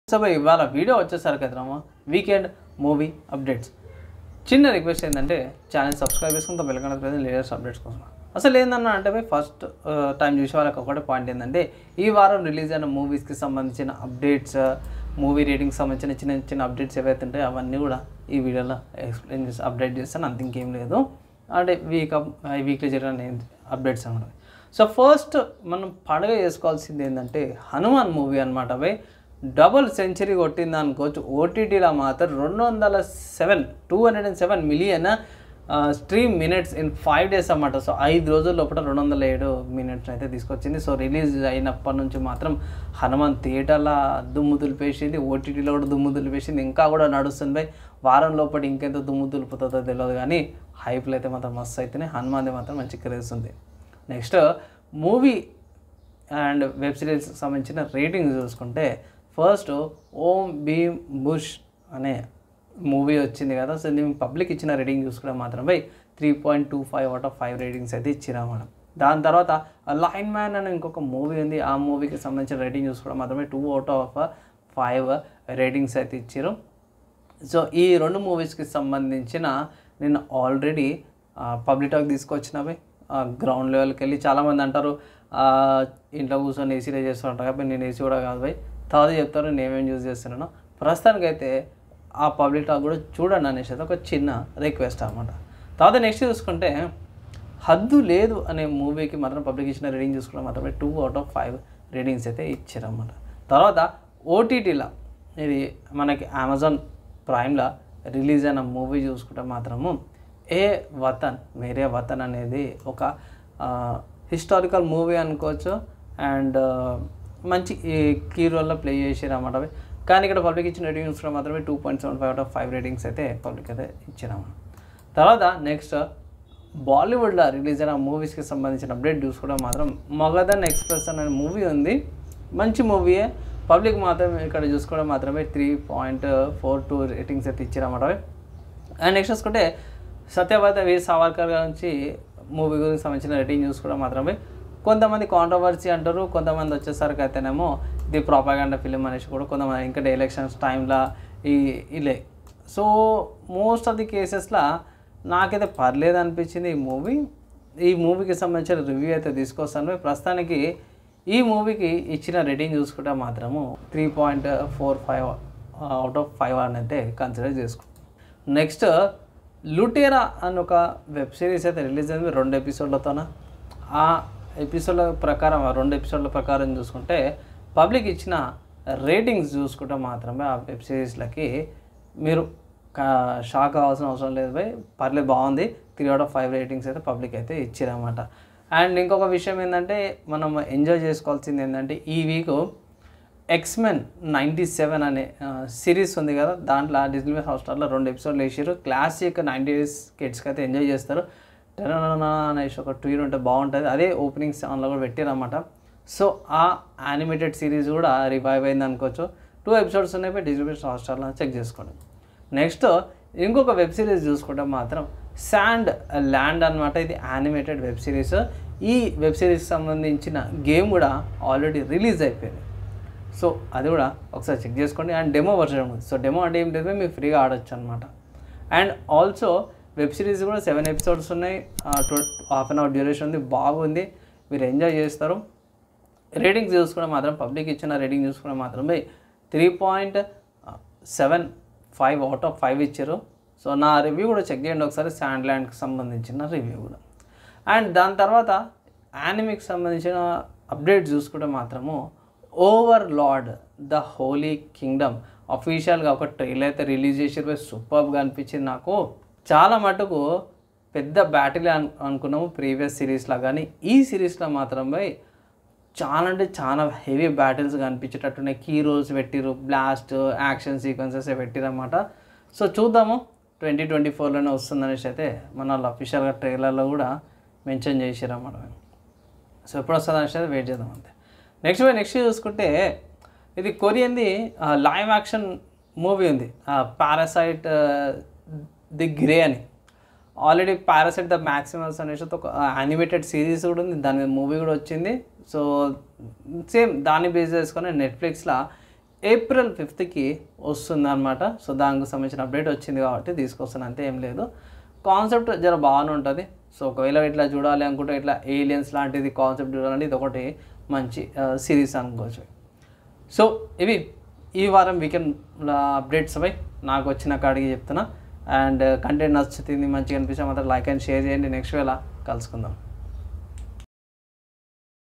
So ఇవాళ video వచ్చేసరికి కదమ్మా వీకెండ్ మూవీ అప్డేట్స్. చిన్న రిక్వెస్ట్ ఏంటంటే ఛానల్ సబ్స్క్రైబ్ చేసుకుంటే bell icon press latest updates కోసం. అసలు ఏందన్నా అంటే ఫస్ట్ టైం చూసే వాళ్ళకి ఒకటే పాయింట్ ఏంటంటే ఈ వారం రిలీజ్ అయిన మూవీస్కి సంబంధించిన అప్డేట్స్, మూవీ రేటింగ్కి సంబంధించిన చిన్న చిన్న అప్డేట్స్ ఏవైతే ఉంటాయో అవన్నీ కూడా ఈ వీడియోలో ఎక్స్ప్లెయిన్ చేసి అప్డేట్ చేస్తాను. అంత ఇంకేం లేదు, అంటే వీక్లీ జరిగిన అప్డేట్స్ అన్నమాట. సో ఫస్ట్ మనం పండుగ చేసుకోవాల్సింది ఏంటంటే హనుమాన్ మూవీ అనమాట. డబుల్ సెంచరీ కొట్టింది అనుకోవచ్చు. ఓటీటీలో మాత్రం 207 million stream minutes in 5 days అన్నమాట. సో 5 రోజుల లోపల 207 మినిట్స్ అయితే తీసుకొచ్చింది. సో రిలీజ్ అయినప్పటి నుంచి మాత్రం హనుమాన్ థియేటర్లో దుమ్ము దులిపేసింది, ఓటీటీలో కూడా దుమ్ము దులిపేసింది, ఇంకా కూడా నడుస్తుంది. వారం లోపల ఇంకెంత దుమ్ము దులుపుతుందో తెలియదు, కానీ హైప్లు అయితే మాత్రం మస్తు అయితేనే హనుమాన్ది మాత్రం మంచి క్రేజ్ ఉంది. నెక్స్ట్ మూవీ అండ్ వెబ్ సిరీస్కి సంబంధించిన రేటింగ్స్ చూసుకుంటే ఫస్ట్ ఓం భీమ్ బుష్ అనే మూవీ వచ్చింది కదా. సో నేను పబ్లిక్ ఇచ్చిన రేటింగ్ చూసుకుంటే మాత్రం 3.25/5 రేటింగ్స్ అయితే ఇచ్చినా మనం. దాని తర్వాత లైన్ మ్యాన్ అనే ఇంకొక మూవీ ఉంది, ఆ మూవీకి సంబంధించిన రేటింగ్ చూసుకోవడం మాత్రమే 2/5 రేటింగ్స్ అయితే ఇచ్చారు. సో ఈ 2 మూవీస్కి సంబంధించిన నేను ఆల్రెడీ పబ్లిక్ టాక్ తీసుకొచ్చినవి గ్రౌండ్ లెవెల్కి వెళ్ళి. చాలామంది అంటారు ఇంట్లో కూర్చొని ఏసీలో చేస్తుంటారు కాబట్టి నేను ఏసీ కూడా కాదు తర్వాత చెప్తారు నేనేం యూజ్ చేస్తున్నాను. ప్రస్తుతానికైతే ఆ పబ్లిక్ టాక్ కూడా చూడండి అనేసి అయితే ఒక చిన్న రిక్వెస్ట్ అనమాట. తర్వాత నెక్స్ట్ చూసుకుంటే హద్దు లేదు అనే మూవీకి మాత్రం పబ్లిక్ ఇచ్చిన రేటింగ్ చూసుకుంటే మాత్రమే 2/5 రేటింగ్స్ అయితే ఇచ్చారన్నమాట. తర్వాత ఓటీటీలో ఇది మనకి అమెజాన్ ప్రైమ్లో రిలీజ్ అయిన మూవీ చూసుకుంటే మాత్రము ఏ వతన్ మేరే వతన్ అనేది ఒక హిస్టారికల్ మూవీ అనుకోవచ్చు. అండ్ మంచి కీ రోల్లో ప్లే చేసారన్నమాట. కానీ ఇక్కడ పబ్లిక్ ఇచ్చిన రేటింగ్స్ మాత్రమే 2.75/5 రేటింగ్స్ అయితే పబ్లిక్ అయితే ఇచ్చారన్నమాట. తర్వాత నెక్స్ట్ బాలీవుడ్లో రిలీజ్ అయిన మూవీస్కి సంబంధించిన అప్డేట్ చూసుకోవడం మాత్రం మగధన్ ఎక్స్ప్రెస్ అనే మూవీ ఉంది, మంచి మూవీయే. పబ్లిక్ మాత్రం ఇక్కడ చూసుకోవడం మాత్రమే 3.42 రేటింగ్స్ అయితే ఇచ్చారన్నమాట. అండ్ నెక్స్ట్ చూసుకుంటే సత్యవతి వీర్ సావర్కర్ గురించి మూవీ గురించి సంబంధించిన రేటింగ్ చూసుకోవడం మాత్రమే కొంతమంది కాంట్రవర్సీ అంటారు, కొంతమంది వచ్చేసరికి అయితేనేమో ఇది ప్రాపగాండా ఫిలిం అనేసి కూడా కొంతమంది ఇంకా ఎలక్షన్స్ టైంలో ఇలే. సో మోస్ట్ ఆఫ్ ది కేసెస్లో నాకైతే పర్లేదు అనిపించింది ఈ మూవీకి సంబంధించిన రివ్యూ అయితే తీసుకొస్తాను. ప్రస్తుతానికి ఈ మూవీకి ఇచ్చిన రేటింగ్ చూసుకుంటే మాత్రము 3.45/5 అని అయితే కన్సిడర్ చేసుకుంటాం. నెక్స్ట్ లుటేరా అని ఒక వెబ్ సిరీస్ అయితే రిలీజ్ అయింది 2 ఎపిసోడ్లతోన. ఆ ఎపిసోడ్ల ప్రకారం 2 ఎపిసోడ్ల ప్రకారం చూసుకుంటే పబ్లిక్ ఇచ్చిన రేటింగ్స్ చూసుకుంటే మాత్రమే ఆ వెబ్ సిరీస్లకి మీరు షాక్ అవ్వాల్సిన అవసరం లేదు పర్లేదు, బాగుంది. 3/5 రేటింగ్స్ అయితే పబ్లిక్ అయితే ఇచ్చారన్నమాట. అండ్ ఇంకొక విషయం ఏంటంటే మనం ఎంజాయ్ చేసుకోవాల్సింది ఏంటంటే ఈ వీక్ X-Men 97 అనే సిరీస్ ఉంది కదా, దాంట్లో డిస్నీ హాట్‌స్టార్లో 2 ఎపిసోడ్లు వేసారు. క్లాసిక్ 90s కిడ్స్కి అయితే ఎంజాయ్ చేస్తారు. అనేసి ఒక ట్వీట్ ఉంటే బాగుంటుంది, అదే ఓపెనింగ్ సాంగ్లో కూడా పెట్టారన్నమాట. సో ఆ యానిమేటెడ్ సిరీస్ కూడా రివైవ్ అయింది అనుకోవచ్చు. 2 ఎపిసోడ్స్ ఉన్నాయి, డిస్నీ హాట్‌స్టార్లో చెక్ చేసుకోండి. నెక్స్ట్ ఇంకొక వెబ్ సిరీస్ చూసుకుంటే మాత్రం శాండ్ ల్యాండ్ అనమాట. ఇది యానిమేటెడ్ వెబ్ సిరీస్. ఈ వెబ్ సిరీస్కి సంబంధించిన గేమ్ కూడా ఆల్రెడీ రిలీజ్ అయిపోయింది. సో అది కూడా ఒకసారి చెక్ చేసుకోండి. అండ్ డెమో వర్షన్ ఉంది. సో డెమో అంటే ఏం లేదు, మీరు ఫ్రీగా ఆడొచ్చు అనమాట. అండ్ ఆల్సో వెబ్ సిరీస్ కూడా 7 ఎపిసోడ్స్ ఉన్నాయి, ½ an hour డ్యూరేషన్ ఉంది, బాగుంది, మీరు ఎంజాయ్ చేస్తారు. రేటింగ్స్ చూసుకుంటే మాత్రం పబ్లిక్ ఇచ్చిన రేటింగ్ చూసుకుంటే మాత్రం 3.75/5 ఇచ్చారు. సో నా రివ్యూ కూడా చెక్ చేయండి ఒకసారి, శాండ్ ల్యాండ్కి సంబంధించిన రివ్యూ కూడా. అండ్ దాని తర్వాత యానిమేకి సంబంధించిన అప్డేట్ చూసుకుంటే మాత్రము ఓవర్లార్డ్ ద హోలీ కింగ్డమ్ అఫీషియల్గా ఒక ట్రైలర్ అయితే రిలీజ్ చేసారు. సూపర్గా అనిపించింది నాకు. చాలా మటుకు పెద్ద బ్యాటిల్ అనుకున్నాము ప్రీవియస్ సిరీస్లో, కానీ ఈ సిరీస్లో మాత్రం చాలా అంటే చాలా హెవీ బ్యాటిల్స్ కనిపించేటట్టున్నాయి. కీ రోల్స్ పెట్టిరు, బ్లాస్ట్ యాక్షన్ సీక్వెన్సెస్ పెట్టిరన్నమాట. సో చూద్దాము 2024లోనే వస్తుందనేసి అయితే మన వాళ్ళు అఫీషియల్గా ట్రైలర్లో కూడా మెన్షన్ చేసారన్నమాట. సో ఎప్పుడు వస్తుంది అనేసి అయితే వెయిట్ చేద్దాం అంతే. నెక్స్ట్ చూసుకుంటే ఇది కొరియన్ది లైవ్ యాక్షన్ మూవీ ఉంది, పారాసైట్ ది గ్రే అని. ఆల్రెడీ పారాసైట్ ద మ్యాక్సిమల్స్ అనేసి ఒక యానిమేటెడ్ సిరీస్ కూడా ఉంది, దాని మీద మూవీ కూడా వచ్చింది. సో సేమ్ దాన్ని బేస్ చేసుకొని నెట్ఫ్లిక్స్లో ఏప్రిల్ 5కి వస్తుందన్నమాట. సో దానికి సంబంధించిన అప్డేట్ వచ్చింది కాబట్టి తీసుకొస్తాను, అంతే, ఏం లేదు. కాన్సెప్ట్ జర బాగానే ఉంటుంది. సో ఒకవేళ ఇట్లా చూడాలి అనుకుంటే, ఇట్లా ఏలియన్స్ లాంటిది కాన్సెప్ట్ చూడాలంటే ఇది ఒకటి మంచి సిరీస్ అనుకోవచ్చు. సో ఇవి ఈ వారం వీకెండ్ అప్డేట్స్ అవి నాకు వచ్చిన కాడికి చెప్తున్నా. అండ్ కంటెంట్ నచ్చుతుంది, మంచిగా అనిపిస్తే మాత్రం లైక్ అండ్ షేర్ చేయండి. నెక్స్ట్ వేళ కలుసుకుందాం.